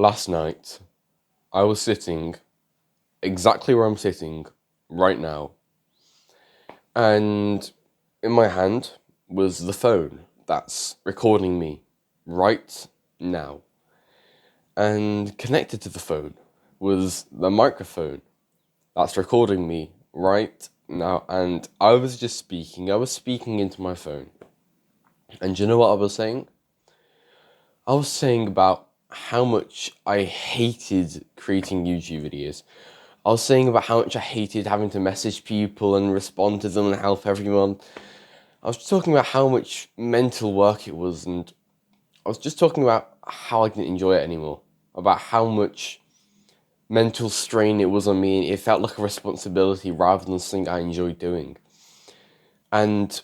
Last night, I was sitting exactly where I'm sitting right now, and in my hand was the phone that's recording me right now. And connected to the phone was the microphone that's recording me right now. And I was speaking into my phone. And do you know what I was saying? I was saying about how much I hated creating YouTube videos. I was saying about how much I hated having to message people and respond to them and help everyone. I was talking about how much mental work it was, and I was just talking about how I didn't enjoy it anymore. About how much mental strain it was on me, and it felt like a responsibility rather than something I enjoyed doing. And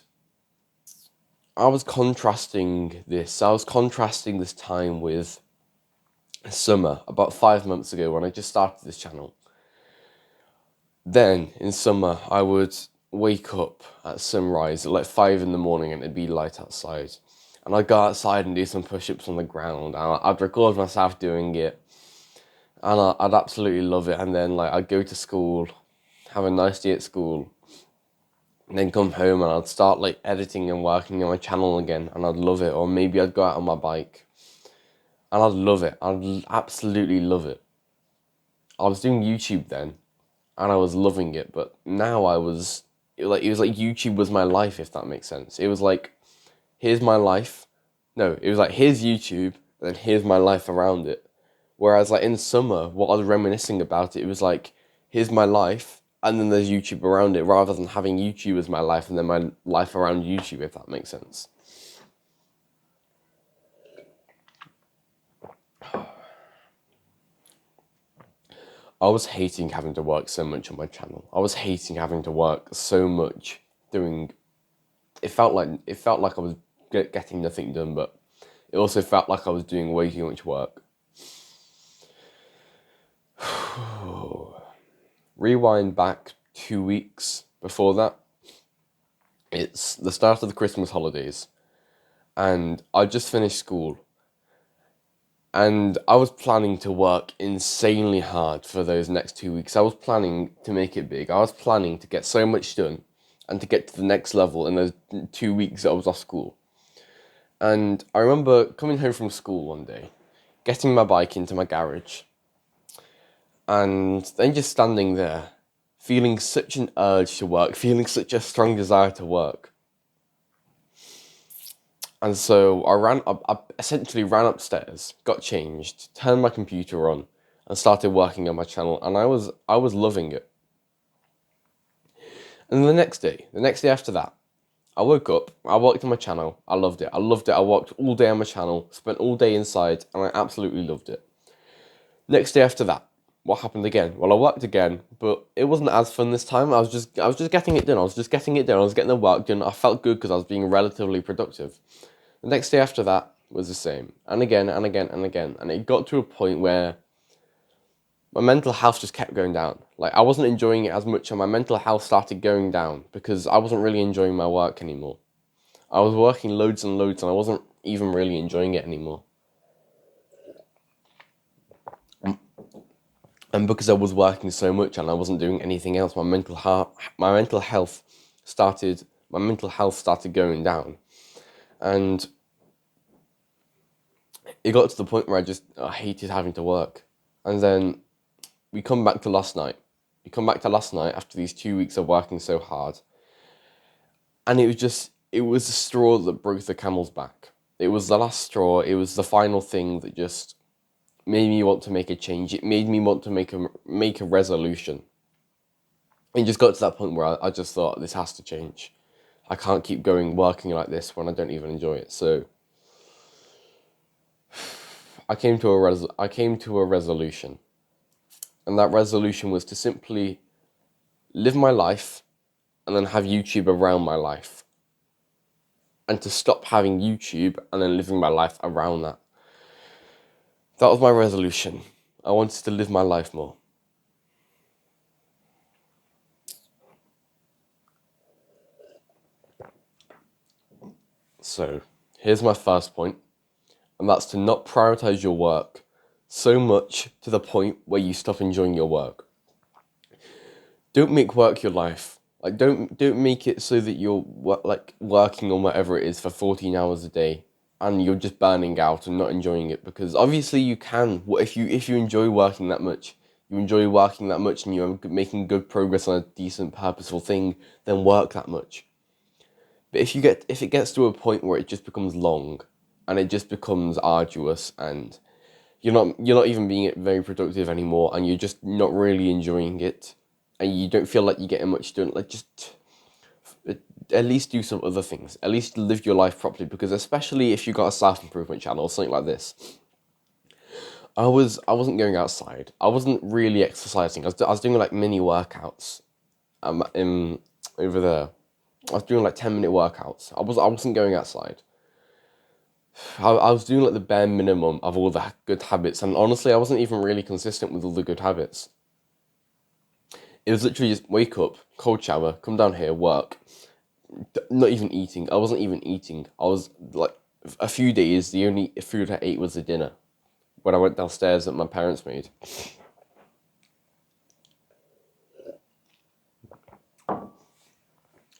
I was contrasting this. I was contrasting this time with summer, about 5 months ago when I just started this channel. Then, in summer, I would wake up at sunrise at like 5 in the morning and it'd be light outside. And I'd go outside and do some push-ups on the ground, and I'd record myself doing it. And I'd absolutely love it. And then like I'd go to school, have a nice day at school, and then come home and I'd start like editing and working on my channel again, and I'd love it. Or maybe I'd go out on my bike, and I'd love it. I'd absolutely love it. I was doing YouTube then, and I was loving it, but now it was like YouTube was my life, if that makes sense. It was like, here's my life. No, it was like, here's YouTube, and then here's my life around it. Whereas like in summer, what I was reminiscing about it was like, here's my life, and then there's YouTube around it, rather than having YouTube as my life and then my life around YouTube, if that makes sense. I was hating having to work so much on my channel. I was hating having to work so much doing. It felt like I was getting nothing done, but it also felt like I was doing way too much work. Rewind back 2 weeks before that. It's the start of the Christmas holidays, and I just finished school, and I was planning to work insanely hard for those next 2 weeks. I was planning to make it big. I was planning to get so much done and to get to the next level in those 2 weeks that I was off school. And I remember coming home from school one day, getting my bike into my garage, and then just standing there, feeling such an urge to work, feeling such a strong desire to work. And so I essentially ran upstairs, got changed, turned my computer on, and started working on my channel. And I was loving it. And the next day after that, I woke up, I worked on my channel, I loved it. I loved it. I worked all day on my channel, spent all day inside, and I absolutely loved it. Next day after that, what happened again? Well, I worked again, but it wasn't as fun this time. I was just getting it done. I was just getting it done. I was getting the work done. I felt good because I was being relatively productive. The next day after that was the same, and again, and again, and again. And it got to a point where my mental health just kept going down. Like, I wasn't enjoying it as much, and my mental health started going down because I wasn't really enjoying my work anymore. I was working loads and loads, and I wasn't even really enjoying it anymore. And because I was working so much and I wasn't doing anything else, my mental health started going down, and it got to the point where I hated having to work. And then we come back to last night. We come back to last night after these 2 weeks of working so hard, and it was the straw that broke the camel's back. It was the last straw. It was the final thing that just made me want to make a change. It made me want to make a resolution. It just got to that point where I just thought, this has to change. I can't keep going working like this when I don't even enjoy it. So I came to a resolution, and that resolution was to simply live my life and then have YouTube around my life, and to stop having YouTube and then living my life around that. That was my resolution. I wanted to live my life more. So, here's my first point, and that's to not prioritize your work so much to the point where you stop enjoying your work. Don't make work your life. Like don't make it so that you're working on whatever it is for 14 hours a day and you're just burning out and not enjoying it, because obviously you can. What if you enjoy working that much? You enjoy working that much and you're making good progress on a decent purposeful thing, then work that much. But if it gets to a point where it just becomes long and it just becomes arduous and you're not even being very productive anymore and you're just not really enjoying it and you don't feel like you're getting much done, like just at least do some other things. At least live your life properly, because especially if you got a self-improvement channel or something like this. I wasn't going outside. I wasn't really exercising. I was doing like mini workouts in over there. I was doing like 10-minute workouts. I wasn't going outside. I was doing like the bare minimum of all the good habits, and honestly, I wasn't even really consistent with all the good habits. It was literally just wake up, cold shower, come down here, work. Not even eating. I wasn't even eating. I was like, a few days, the only food I ate was the dinner when I went downstairs that my parents made.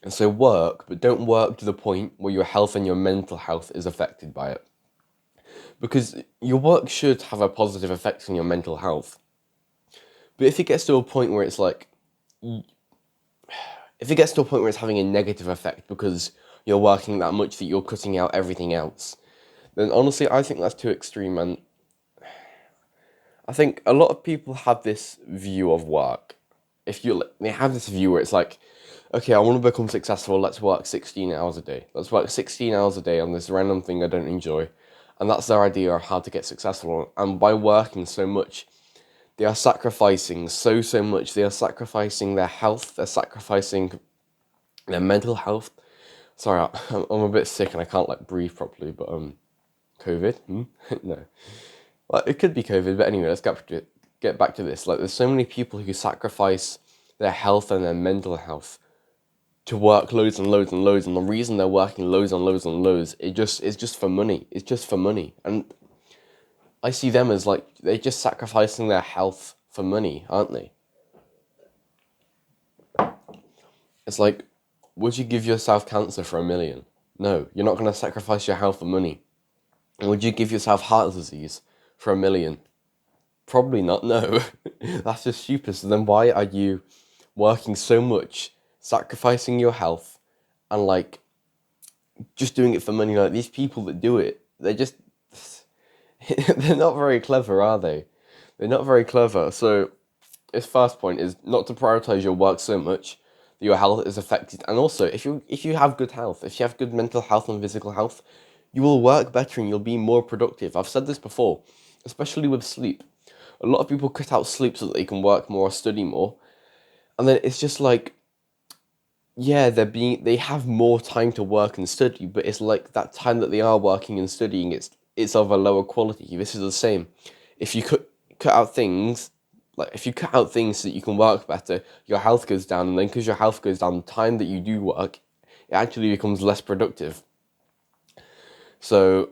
And so work, but don't work to the point where your health and your mental health is affected by it. Because your work should have a positive effect on your mental health. But if it gets to a point where it's like, if it gets to a point where it's having a negative effect because you're working that much that you're cutting out everything else, then honestly, I think that's too extreme. And I think a lot of people have this view of work. They have this view where it's like, okay, I want to become successful. Let's work 16 hours a day. Let's work 16 hours a day on this random thing I don't enjoy. And that's their idea of how to get successful. And by working so much, they are sacrificing so much. They are sacrificing their health. They're sacrificing their mental health. Sorry, I'm a bit sick and I can't like breathe properly. But COVID? No. Well, it could be COVID. But anyway, let's get back to this. Like, there's so many people who sacrifice their health and their mental health to work loads and loads and loads, and the reason they're working loads and loads and loads, it's just for money. It's just for money, and I see them as like they're just sacrificing their health for money, aren't they? It's like, would you give yourself cancer for 1 million? No, you're not going to sacrifice your health for money. And would you give yourself heart disease for 1 million? Probably not. No, that's just stupid. So then why are you working so much, sacrificing your health, and like just doing it for money? Like, these people that do it, they're just they're not very clever, are they? They're not very clever. So his first point is not to prioritize your work so much that your health is affected. And also, if you have good health, if you have good mental health and physical health, you will work better and you'll be more productive. I've said this before, especially with sleep. A lot of people cut out sleep so that they can work more or study more. And then it's just like, yeah, they have more time to work and study, but it's like that time that they are working and studying, it's of a lower quality. This is the same. If you cut out things, like if you cut out things so that you can work better, your health goes down, and then because your health goes down, the time that you do work, it actually becomes less productive. So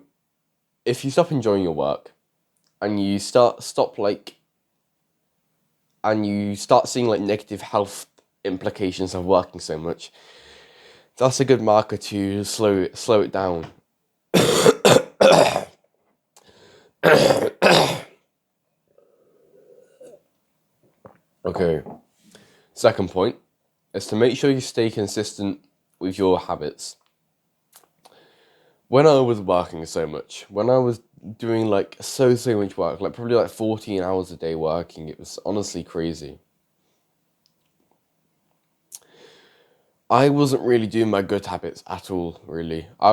if you stop enjoying your work and you start seeing like negative health implications of working so much, that's a good marker to slow it down. Okay. Second point is to make sure you stay consistent with your habits. When I was working so much, when I was doing like so much work, like probably like 14 hours a day working, it was honestly crazy. I wasn't really doing my good habits at all, really. I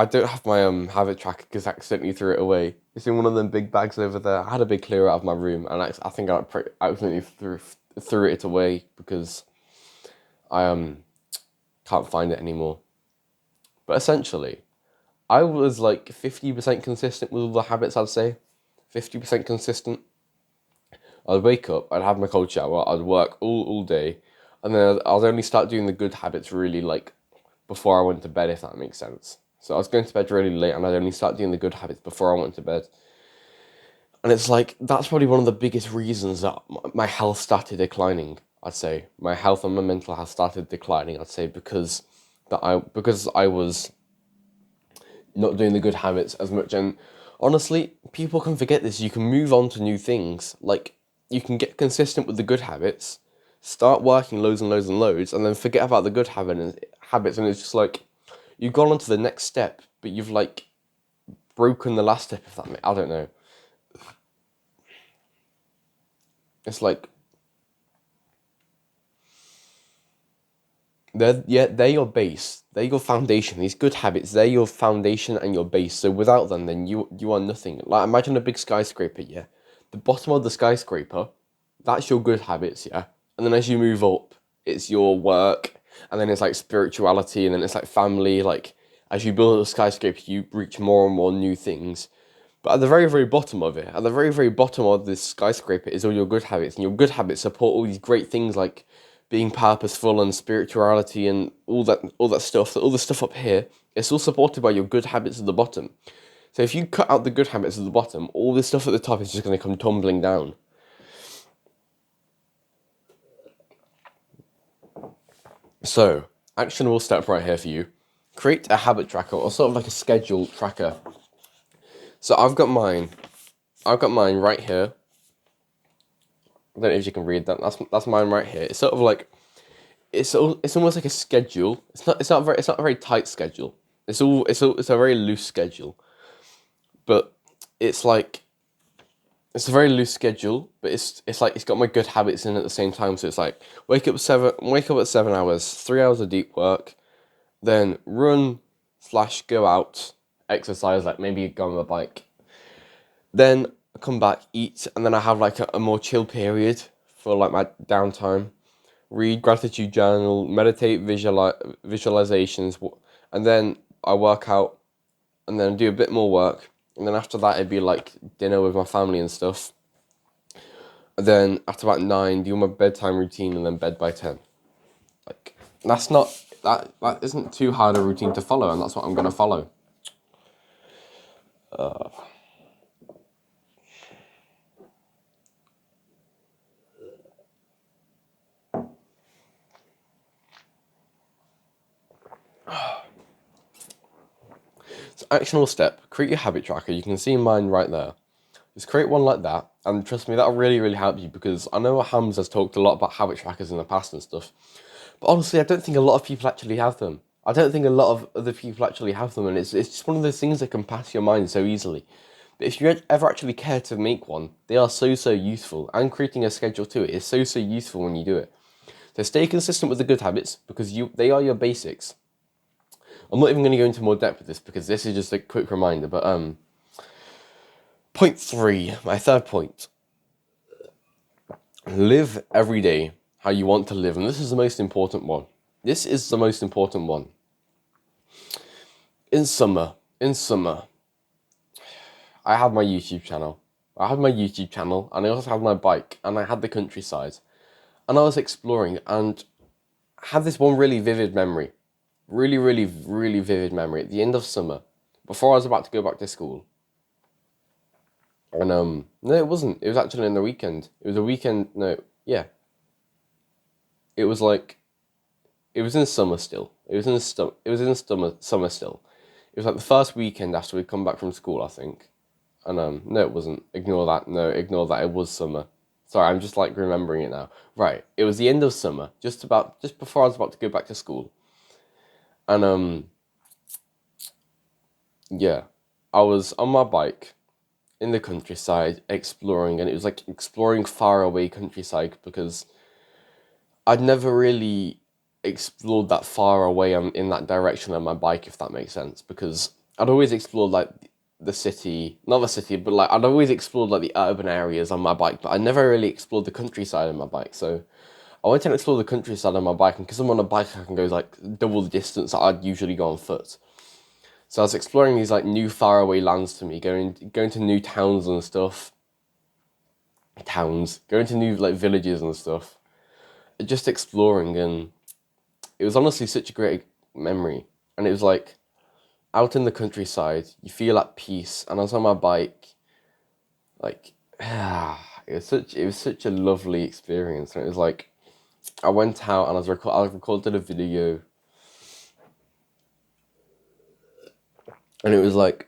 don't have my habit tracker because I accidentally threw it away. It's in one of them big bags over there. I had a big clear out of my room, and I think I accidentally threw it away because I can't find it anymore. But essentially, I was like 50% consistent with all the habits, I'd say. 50% consistent. I'd wake up, I'd have my cold shower, I'd work all day, and then I'd only start doing the good habits really like before I went to bed, if that makes sense. So I was going to bed really late, and I'd only start doing the good habits before I went to bed. And it's like, that's probably one of the biggest reasons that my health started declining. I'd say my health and my mental health started declining. I'd say because I was not doing the good habits as much. And honestly, people can forget this. You can move on to new things. Like, you can get consistent with the good habits, start working loads and loads and loads, and then forget about the good habits. And it's just like, you've gone on to the next step, but you've like broken the last step, if that makes, I don't know. It's like, they're your base. They're your foundation. These good habits, they're your foundation and your base. So without them, then you are nothing. Like, imagine a big skyscraper, yeah. The bottom of the skyscraper, that's your good habits, yeah. And then as you move up, it's your work, and then it's like spirituality, and then it's like family. Like, as you build a skyscraper, you reach more and more new things. But at the very, very bottom of it, at the very, very bottom of this skyscraper is all your good habits. And your good habits support all these great things like being purposeful and spirituality and all that stuff, all the stuff up here. It's all supported by your good habits at the bottom. So if you cut out the good habits at the bottom, all this stuff at the top is just going to come tumbling down. So, actionable step right here for you. Create a habit tracker, or sort of like a schedule tracker. So I've got mine. I've got mine right here. I don't know if you can read that. That's mine right here. It's sort of like, it's almost like a schedule. It's not a very tight schedule. It's a very loose schedule. But it's like, it's a very loose schedule, but it's like it's got my good habits in at the same time. So it's like wake up at 7 hours, 3 hours of deep work, then run slash go out, exercise, like maybe go on a bike. Then I come back, eat, and then I have like a more chill period for like my downtime. Read gratitude journal, meditate, visualizations, and then I work out, and then do a bit more work, and then after that it'd be like dinner with my family and stuff. And then after about 9, do my bedtime routine, and then bed by 10. Like, that's not that isn't too hard a routine to follow, and that's what I'm gonna follow. So actionable step: create your habit tracker. You can see mine right there. Just create one like that, and trust me, that'll really, really help you, because I know Hams has talked a lot about habit trackers in the past and stuff, but honestly, I don't think a lot of people actually have them. I don't think a lot of other people actually have them, and it's just one of those things that can pass your mind so easily. But if you ever actually care to make one, they are so, so useful, and creating a schedule to it is so, so useful when you do it. So stay consistent with the good habits, because they are your basics. I'm not even going to go into more depth with this, because this is just a quick reminder, but point 3, my third point. Live every day how you want to live. And this is the most important one. This is the most important one. In summer, I had my YouTube channel. And I also had my bike, and I had the countryside. And I was exploring, and I had this one really vivid memory. Really, really, really vivid memory at the end of summer, before I was about to go back to school. And no, it wasn't. It was actually in the weekend. It was a weekend. No, yeah. It was like, it was in summer still. Summer still. It was like the first weekend after we'd come back from school, I think. And no, it wasn't. Ignore that. No, ignore that. It was summer. Sorry, I'm just like remembering it now. Right. It was the end of summer, just before I was about to go back to school. And yeah, I was on my bike in the countryside exploring, and it was like exploring far away countryside, because I'd never really explored that far away in that direction on my bike, if that makes sense, because I'd always explored like the city, not the city, but like I'd always explored like the urban areas on my bike, but I never really explored the countryside on my bike. So I went and explored the countryside on my bike, and because I'm on a bike, I can go like double the distance that I'd usually go on foot. So I was exploring these like new faraway lands to me, going to new towns and stuff. Going to new like villages and stuff. Just exploring, and it was honestly such a great memory. And it was like out in the countryside, you feel at peace. And I was on my bike, Like, it was such a lovely experience. And it was like, I went out and I recorded a video, and it was like,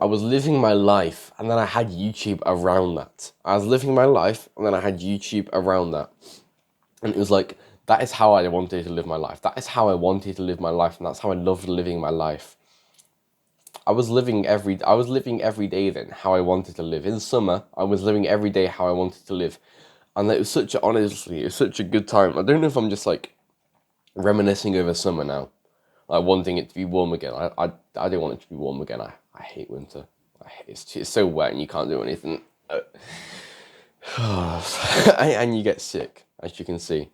I was living my life, and then I had YouTube around that. I was living my life, and then I had YouTube around that. And it was like, that is how I wanted to live my life. That is how I wanted to live my life, and that's how I loved living my life. I was living every day then how I wanted to live. In summer, I was living every day how I wanted to live. And it was honestly, it was such a good time. I don't know if I'm just like reminiscing over summer now. Like wanting it to be warm again. I don't want it to be warm again. I hate winter. It's so wet and you can't do anything. And you get sick, as you can see.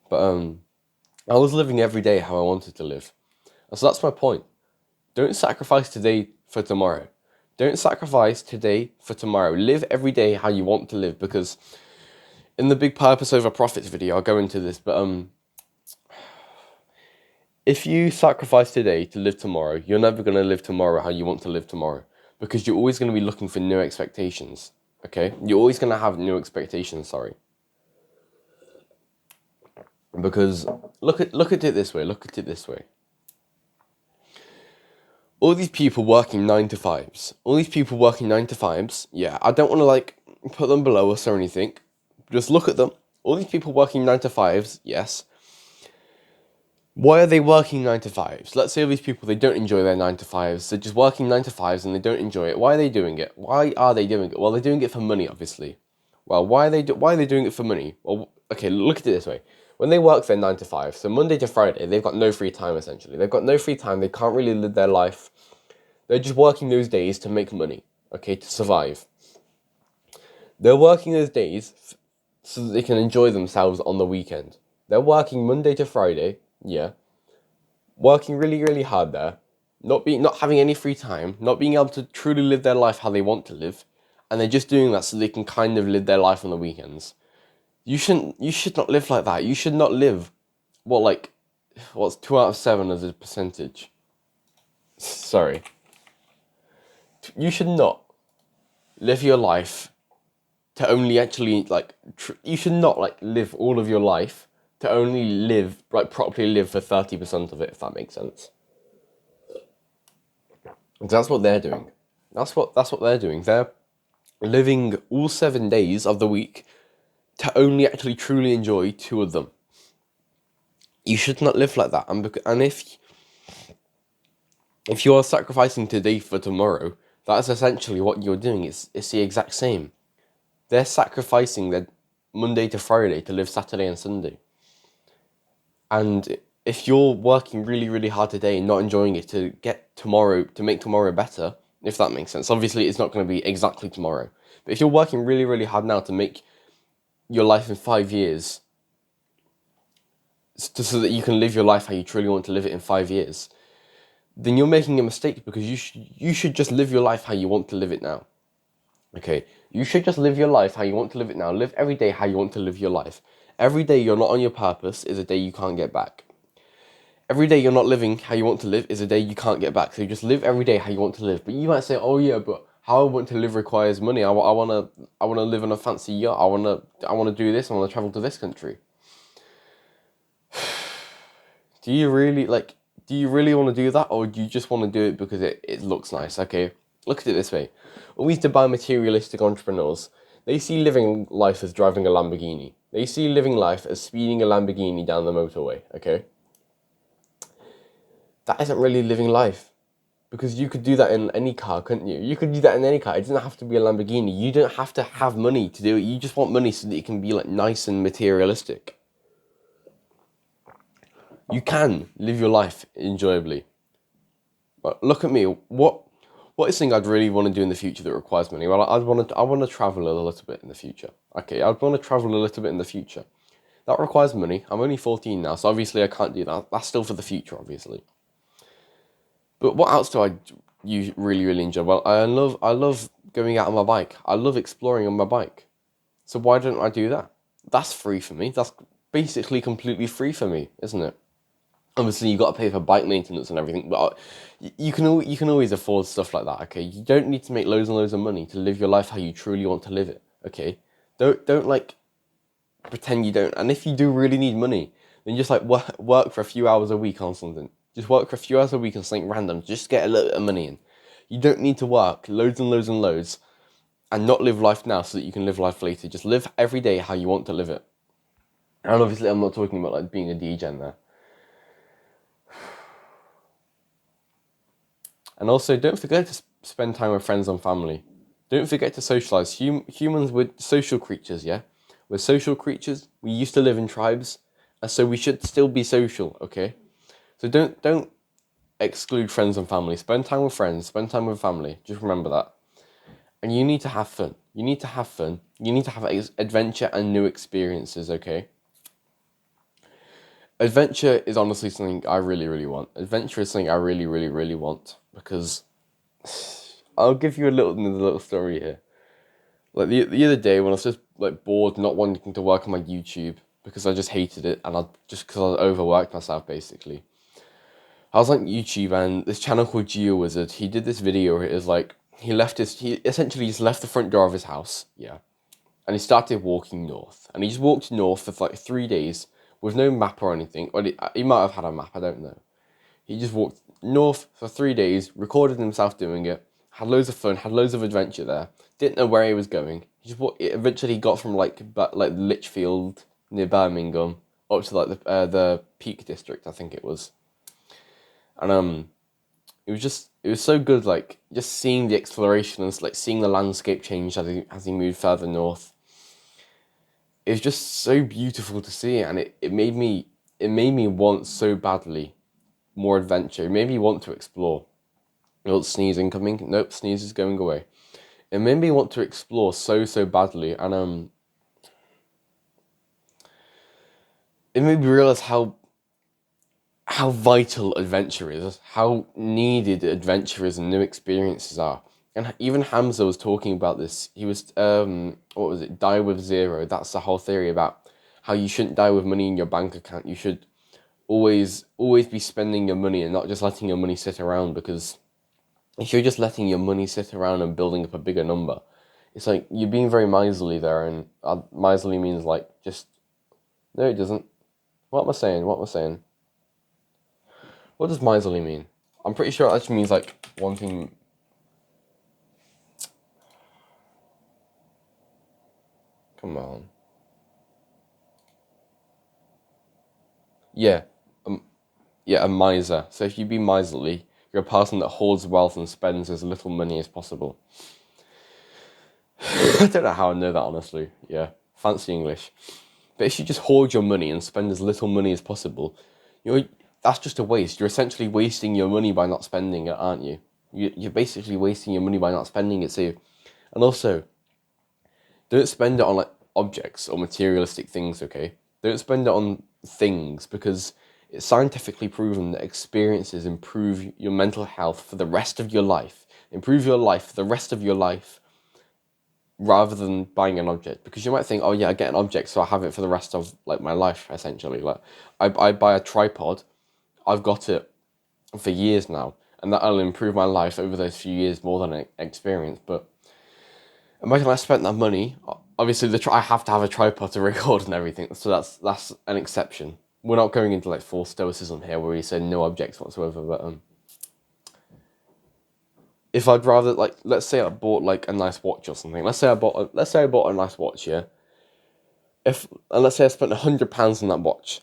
But I was living every day how I wanted to live. And so that's my point. Don't sacrifice today for tomorrow. Don't sacrifice today for tomorrow. Live every day how you want to live, because in the Big Purpose Over Profits video, I'll go into this, but if you sacrifice today to live tomorrow, you're never going to live tomorrow how you want to live tomorrow, because you're always going to be looking for new expectations, okay? You're always going to have new expectations, sorry. Because look at it this way, All these people working 9 to 5s. Yeah, I don't want to like put them below us or anything. Just look at them. All these people working 9 to 5s, yes. Why are they working 9 to 5s? Let's say all these people, they don't enjoy their 9 to 5s. They're just working 9 to 5s and they don't enjoy it. Why are they doing it? Why are they doing it? Well, they're doing it for money, obviously. Well, why are they doing it for money? Well, okay, look at it this way. When they work their 9 to 5, so Monday to Friday, they've got no free time, essentially. They've got no free time. They can't really live their life. They're just working those days to make money, okay, to survive. They're working those days so that they can enjoy themselves on the weekend. They're working Monday to Friday, yeah, working really, really hard there, not having any free time, not being able to truly live their life how they want to live, and they're just doing that so they can kind of live their life on the weekends. You should not live like that. You should not live, what's 2 out of 7 as a percentage? Sorry. You should not live your life to only actually, you should not, live all of your life to only live, properly live for 30% of it, if that makes sense. That's what they're doing. That's what they're doing. They're living all 7 days of the week to only actually truly enjoy 2 of them. You should not live like that. And if you are sacrificing today for tomorrow, that's essentially what you're doing. It's the exact same. They're sacrificing their Monday to Friday to live Saturday and Sunday. And if you're working really, really hard today and not enjoying it to make tomorrow better, if that makes sense. Obviously, it's not going to be exactly tomorrow. But if you're working really, really hard now to make your life in 5 years, so that you can live your life how you truly want to live it in 5 years, then you're making a mistake, because you should just live your life how you want to live it now. Okay, you should just live your life how you want to live it now. Live every day how you want to live your life. Every day you're not on your purpose is a day you can't get back. Every day you're not living how you want to live is a day you can't get back. So you just live every day how you want to live. But you might say, oh yeah, but how I want to live requires money. I wanna live on a fancy yacht. I wanna do this. I wanna travel to this country. Do you really want to do that, or do you just want to do it because it looks nice? Okay, look at it this way. All these Dubai materialistic entrepreneurs, they see living life as driving a Lamborghini. They see living life as speeding a Lamborghini down the motorway, okay? That isn't really living life, because you could do that in any car, couldn't you? You could do that in any car. It doesn't have to be a Lamborghini. You don't have to have money to do it. You just want money so that it can be nice and materialistic. You can live your life enjoyably. But look at me. What is something I'd really want to do in the future that requires money? Well, I want to travel a little bit in the future. Okay, I'd want to travel a little bit in the future. That requires money. I'm only 14 now, so obviously I can't do that. That's still for the future, obviously. But what else do you really, really enjoy? Well, I love going out on my bike. I love exploring on my bike. So why don't I do that? That's free for me. That's basically completely free for me, isn't it? Obviously, you got to pay for bike maintenance and everything, but you can always afford stuff like that. Okay, you don't need to make loads and loads of money to live your life how you truly want to live it. Okay, don't like pretend you don't. And if you do really need money, then just like work for a few hours a week on something. Just work for a few hours a week on something random. Just get a little bit of money in. You don't need to work loads and loads and loads and not live life now so that you can live life later. Just live every day how you want to live it. And obviously, I'm not talking about like being a degen there. And also, don't forget to spend time with friends and family. Don't forget to socialize. Humans were social creatures, yeah? We're social creatures. We used to live in tribes, and so we should still be social, okay? So don't exclude friends and family. Spend time with friends, spend time with family. Just remember that. And you need to have fun. You need to have fun. You need to have adventure and new experiences, okay? Adventure is honestly something I really, really want. Adventure is something I really, really, really want because I'll give you another little story here. Like the other day when I was just like bored, not wanting to work on my YouTube because I just hated it and because I overworked myself basically. I was on YouTube and this channel called GeoWizard, he did this video where it was like he essentially just left the front door of his house, yeah. And he started walking north. And he just walked north for like 3 days with no map or anything. Or he might have had a map, I don't know. He just walked north for 3 days, recorded himself doing it, had loads of fun, had loads of adventure there. Didn't know where he was going. He just eventually got from like Lichfield near Birmingham up to like the Peak District, I think it was. And it was so good, like just seeing the exploration and like seeing the landscape change as he moved further north. It was just so beautiful to see, and it made me want so badly more adventure. It made me want to explore. Oh, sneeze incoming. Nope, sneeze is going away. It made me want to explore so badly, and it made me realize how vital adventure is, how needed adventure is, and new experiences are. And even Hamza was talking about this. He was what was it? Die with zero. That's the whole theory about how you shouldn't die with money in your bank account. You should always be spending your money and not just letting your money sit around, because if you're just letting your money sit around and building up a bigger number, it's like you're being very miserly there, and miserly means like just no, it doesn't. What am I saying? What am I saying? What does miserly mean? I'm pretty sure it actually means like wanting. Come on. Yeah, yeah, a miser. So if you be miserly, you're a person that hoards wealth and spends as little money as possible. I don't know how I know that, honestly. Yeah, fancy English. But if you just hoard your money and spend as little money as possible, you're that's just a waste. You're essentially wasting your money by not spending it, aren't you? You're basically wasting your money by not spending it. So, and also, don't spend it on like objects or materialistic things. Okay, don't spend it on things, because it's scientifically proven that experiences improve your mental health for the rest of your life. Improve your life for the rest of your life rather than buying an object, because you might think, oh yeah, I get an object so I have it for the rest of like my life, essentially. Like I buy a tripod, I've got it for years now, and that'll improve my life over those few years more than an experience. But imagine I spent that money. Obviously I have to have a tripod to record and everything, so that's an exception. We're not going into like full stoicism here where we say no objects whatsoever, but if I'd rather, like, let's say I bought like a nice watch or something. Let's say I bought a nice watch, yeah. And let's say I spent £100 on that watch,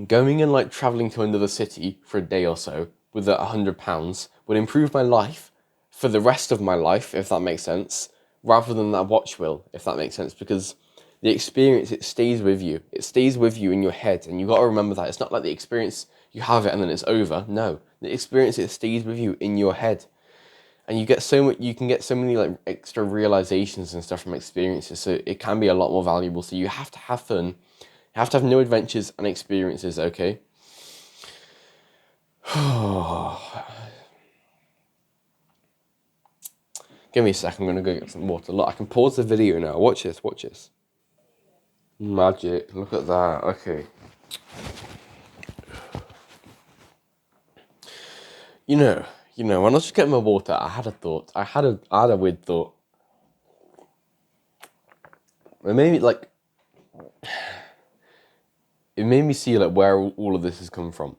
going and like traveling to another city for a day or so with that £100 would improve my life for the rest of my life, if that makes sense, rather than that watch will, if that makes sense, because the experience, it stays with you. It stays with you in your head, and you got to remember that it's not like the experience you have it and then it's over. No, the experience, it stays with you in your head. And you can get so many like extra realizations and stuff from experiences, so it can be a lot more valuable. So you have to have fun, you have to have new adventures and experiences, okay? Give me a sec, I'm gonna go get some water. Look, I can pause the video now. Watch this, watch this. Magic, look at that. Okay, You know, when I was just getting my water, I had a thought. I had a weird thought. It made me like, it made me see like where all of this has come from.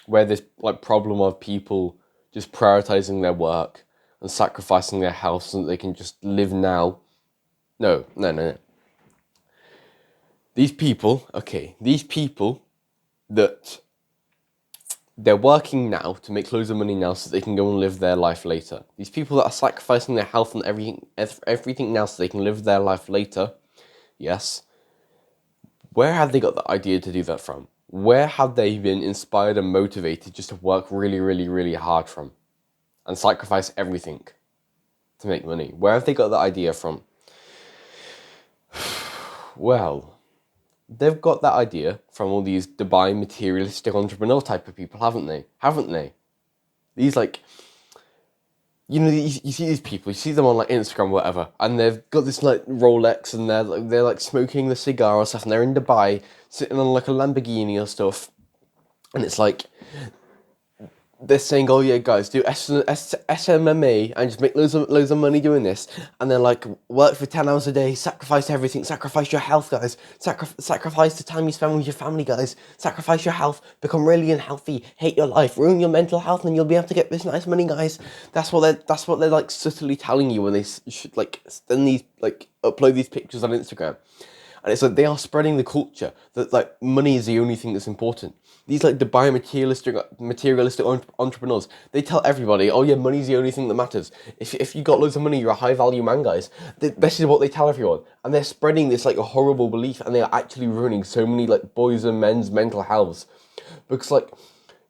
Where this like problem of people just prioritizing their work and sacrificing their health so that they can just live now. No, no, no, no. These people that they're working now to make loads of money now so they can go and live their life later. These people that are sacrificing their health and everything now so they can live their life later, yes. Where have they got the idea to do that from? Where have they been inspired and motivated just to work really, really, really hard from and sacrifice everything to make money? Where have they got the idea from? Well, they've got that idea from all these Dubai materialistic entrepreneur type of people, haven't they? Haven't they? These like, you see these people, you see them on like Instagram or whatever, and they've got this like Rolex, and they're like smoking the cigar or stuff, and they're in Dubai, sitting on like a Lamborghini or stuff, and it's like, they're saying, oh yeah, guys, do SMMA and just make loads of money doing this, and then like work for 10 hours a day, sacrifice everything, sacrifice your health, guys, sacrifice the time you spend with your family, guys, sacrifice your health, become really unhealthy, hate your life, ruin your mental health, and you'll be able to get this nice money, guys. That's what they're like subtly telling you when they should like send these like upload these pictures on Instagram. And it's like they are spreading the culture that like money is the only thing that's important. These like Dubai materialistic entrepreneurs, they tell everybody, oh yeah, money's the only thing that matters. If you got loads of money, you're a high value man, guys. This is what they tell everyone, and they're spreading this like a horrible belief, and they are actually ruining so many like boys and men's mental healths, because like.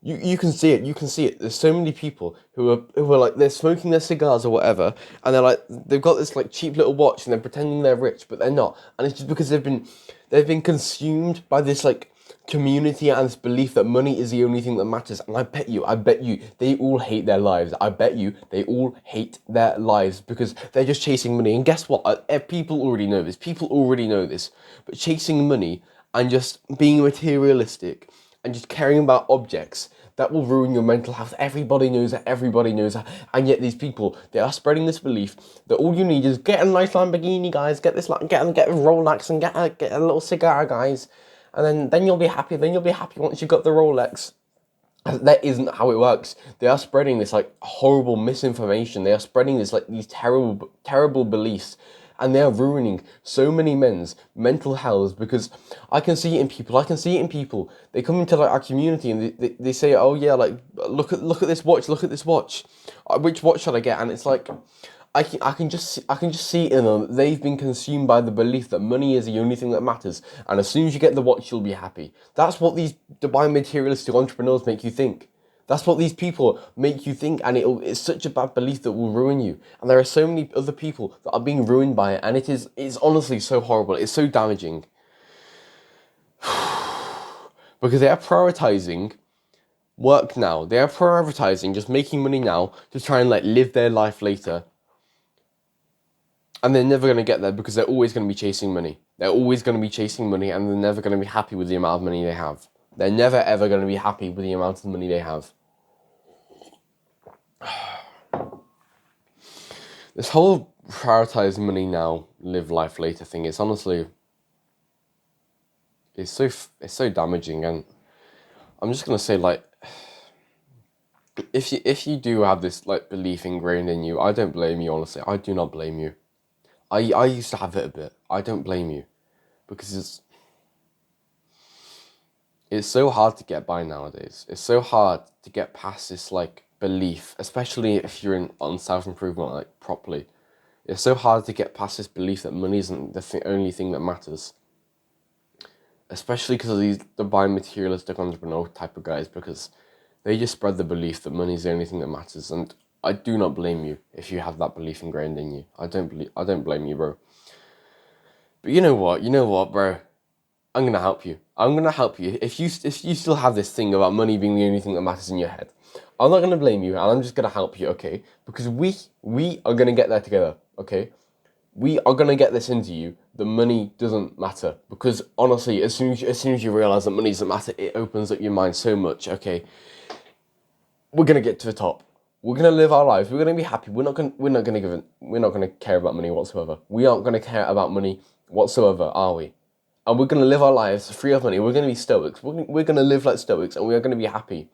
You can see it. You can see it. There's so many people who are like they're smoking their cigars or whatever, and they're like they've got this like cheap little watch and they're pretending they're rich, but they're not. And it's just because they've been consumed by this like community and this belief that money is the only thing that matters. And I bet you, they all hate their lives. I bet you, they all hate their lives because they're just chasing money. And guess what? People already know this. People already know this. But chasing money and just being materialistic and just caring about objects, that will ruin your mental health. Everybody knows that. Everybody knows that. And yet these people, they are spreading this belief that all you need is get a nice Lamborghini, guys. Get a Rolex and get a little cigar, guys. And then you'll be happy. Then you'll be happy once you've got the Rolex. That isn't how it works. They are spreading this like horrible misinformation. They are spreading this like these terrible beliefs, and they are ruining so many men's mental health because I can see it in people. They come into like our community and they say, oh yeah, like look at this watch. Which watch should I get? And it's like I can just see it in them. They've been consumed by the belief that money is the only thing that matters, and as soon as you get the watch, you'll be happy. That's what these Dubai materialistic entrepreneurs make you think. That's what these people make you think, and it's such a bad belief that will ruin you. And there are so many other people that are being ruined by it, and it's honestly so horrible. It's so damaging because they are prioritizing work now. They are prioritizing just making money now to try and like live their life later. And they're never going to get there because they're always going to be chasing money. They're always going to be chasing money, and they're never going to be happy with the amount of money they have. They're never ever going to be happy with the amount of money they have. This whole prioritize money now, live life later thing, it's honestly, it's so damaging. And I'm just going to say, like, if you do have this like belief ingrained in you, I don't blame you, honestly. I do not blame you. I used to have it a bit. I don't blame you because it's so hard to get by nowadays. It's so hard to get past this like belief, especially if you're on self-improvement like properly. It's so hard to get past this belief that money isn't the only thing that matters. Especially because of these Dubai materialistic entrepreneur type of guys, because they just spread the belief that money is the only thing that matters. And I do not blame you if you have that belief ingrained in you. I don't blame you, bro. But you know what, bro? I'm gonna help you. If you still have this thing about money being the only thing that matters in your head, I'm not gonna blame you, and I'm just gonna help you, okay? Because we are gonna get there together, okay? We are gonna get this into you. The money doesn't matter, because honestly, as soon as you realize that money doesn't matter, it opens up your mind so much, okay? we're gonna get to the top. We're gonna live our lives. We're gonna be happy. We're not gonna care about money whatsoever. We aren't gonna care about money whatsoever, are we? And we're gonna live our lives free of money. We're gonna be stoics. We're gonna live like stoics, and we are gonna be happy.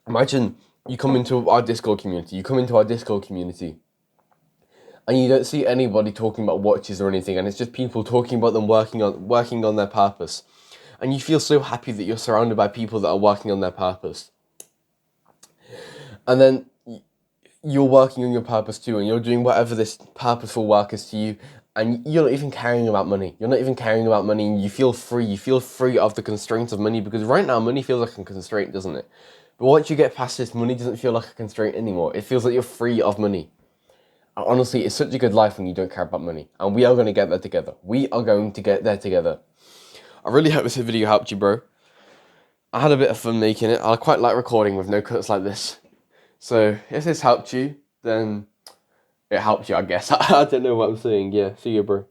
Imagine you come into our Discord community. And you don't see anybody talking about watches or anything, and it's just people talking about them working on their purpose. And you feel so happy that you're surrounded by people that are working on their purpose. And then you're working on your purpose too, and you're doing whatever this purposeful work is to you, and you're not even caring about money. And you feel free. You feel free of the constraints of money, because right now money feels like a constraint, doesn't it? But once you get past this, money doesn't feel like a constraint anymore. It feels like you're free of money. Honestly, it's such a good life when you don't care about money. And we are going to get there together. I really hope this video helped you, bro. I had a bit of fun making it. I quite like recording with no cuts like this. So, if this helped you, then it helped you, I guess. I don't know what I'm saying. Yeah, see you, bro.